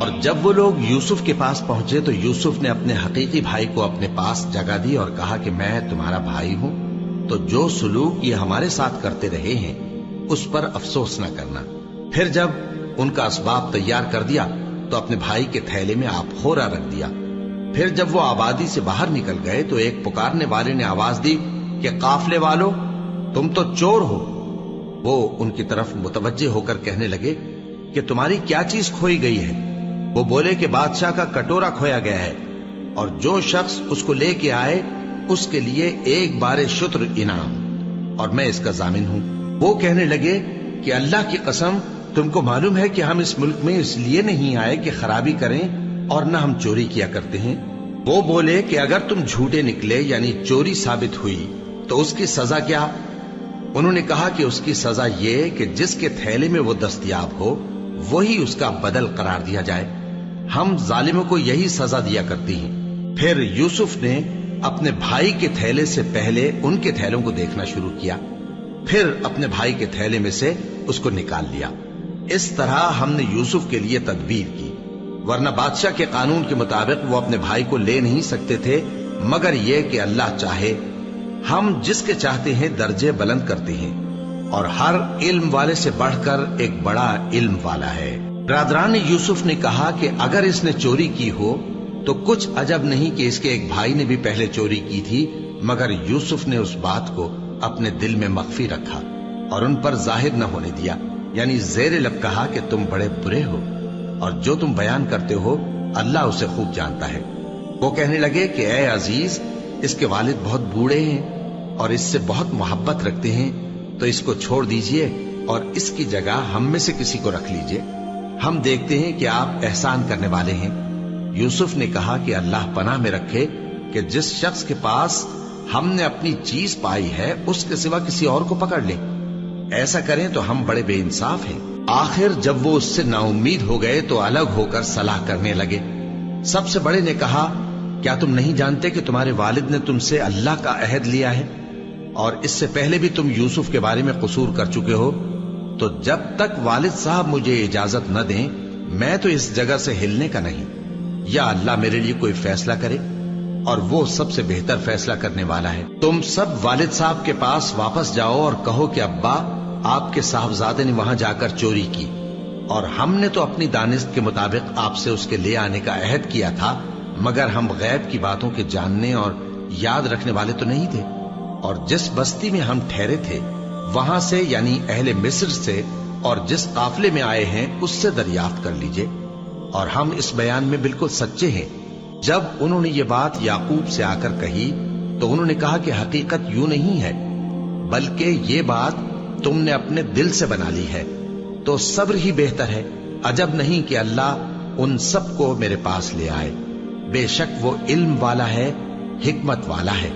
اور جب وہ لوگ یوسف کے پاس پہنچے تو یوسف نے اپنے حقیقی بھائی کو اپنے پاس جگہ دی اور کہا کہ میں تمہارا بھائی ہوں، تو جو سلوک یہ ہمارے ساتھ کرتے رہے ہیں اس پر افسوس نہ کرنا۔ پھر جب ان کا اسباب تیار کر دیا تو اپنے بھائی کے تھیلے میں آپ خورا رکھ دیا۔ پھر جب وہ آبادی سے باہر نکل گئے تو ایک پکارنے والے نے آواز دی کہ قافلے والو، تم تو چور ہو۔ وہ ان کی طرف متوجہ ہو کر کہنے لگے کہ تمہاری کیا چیز کھوئی گئی ہے؟ وہ بولے کہ بادشاہ کا کٹورا کھویا گیا ہے، اور جو شخص اس کو لے کے آئے اس کے لیے ایک بار شتر انعام، اور میں اس کا ضامن ہوں۔ وہ کہنے لگے کہ اللہ کی قسم، تم کو معلوم ہے کہ ہم اس ملک میں اس لیے نہیں آئے کہ خرابی کریں، اور نہ ہم چوری کیا کرتے ہیں۔ وہ بولے کہ اگر تم جھوٹے نکلے یعنی چوری ثابت ہوئی تو اس کی سزا کیا؟ انہوں نے کہا کہ اس کی سزا یہ کہ جس کے تھیلے میں وہ دستیاب ہو وہی اس کا بدل قرار دیا جائے۔ ہم ظالموں کو یہی سزا دیا کرتی ہیں۔ پھر یوسف نے اپنے بھائی کے تھیلے سے پہلے ان کے تھیلوں کو دیکھنا شروع کیا، پھر اپنے بھائی کے تھیلے میں سے اس کو نکال لیا۔ اس طرح ہم نے یوسف کے لیے تدبیر کی، ورنہ بادشاہ کے قانون کے مطابق وہ اپنے بھائی کو لے نہیں سکتے تھے، مگر یہ کہ اللہ چاہے۔ ہم جس کے چاہتے ہیں درجے بلند کرتے ہیں، اور ہر علم والے سے بڑھ کر ایک بڑا علم والا ہے۔ برادران یوسف نے کہا کہ اگر اس نے چوری کی ہو تو کچھ عجب نہیں کہ اس کے ایک بھائی نے بھی پہلے چوری کی تھی، مگر یوسف نے اس بات کو اپنے دل میں مخفی رکھا اور ان پر ظاہر نہ ہونے دیا، یعنی زیر لب کہا کہ تم بڑے برے ہو، اور جو تم بیان کرتے ہو اللہ اسے خوب جانتا ہے۔ وہ کہنے لگے کہ اے عزیز، اس کے والد بہت بوڑھے ہیں اور اس سے بہت محبت رکھتے ہیں، تو اس کو چھوڑ دیجئے اور اس کی جگہ ہم میں سے کسی کو رکھ لیجئے، ہم دیکھتے ہیں کہ آپ احسان کرنے والے ہیں۔ یوسف نے کہا کہ اللہ پناہ میں رکھے کہ جس شخص کے پاس ہم نے اپنی چیز پائی ہے اس کے سوا کسی اور کو پکڑ لیں، ایسا کریں تو ہم بڑے بے انصاف ہیں۔ آخر جب وہ اس سے نا امید ہو گئے تو الگ ہو کر صلاح کرنے لگے۔ سب سے بڑے نے کہا، کیا تم نہیں جانتے کہ تمہارے والد نے تم سے اللہ کا عہد لیا ہے، اور اس سے پہلے بھی تم یوسف کے بارے میں قصور کر چکے ہو؟ تو جب تک والد صاحب مجھے اجازت نہ دیں میں تو اس جگہ سے ہلنے کا نہیں، یا اللہ میرے لیے کوئی فیصلہ کرے، اور وہ سب سے بہتر فیصلہ کرنے والا ہے۔ تم سب والد صاحب کے پاس واپس جاؤ اور کہو کہ ابا، آپ کے صاحبزادے نے وہاں جا کر چوری کی، اور ہم نے تو اپنی دانست کے مطابق آپ سے اس کے لے آنے کا عہد کیا تھا، مگر ہم غیب کی باتوں کے جاننے اور یاد رکھنے والے تو نہیں تھے، اور جس بستی میں ہم ٹھہرے تھے وہاں سے یعنی اہل مصر سے اور جس قافلے میں آئے ہیں اس سے دریافت کر لیجئے، اور ہم اس بیان میں بالکل سچے ہیں۔ جب انہوں نے یہ بات یعقوب سے آ کر کہی تو انہوں نے کہا کہ حقیقت یوں نہیں ہے، بلکہ یہ بات تم نے اپنے دل سے بنا لی ہے، تو صبر ہی بہتر ہے۔ عجب نہیں کہ اللہ ان سب کو میرے پاس لے آئے، بے شک وہ علم والا ہے، حکمت والا ہے۔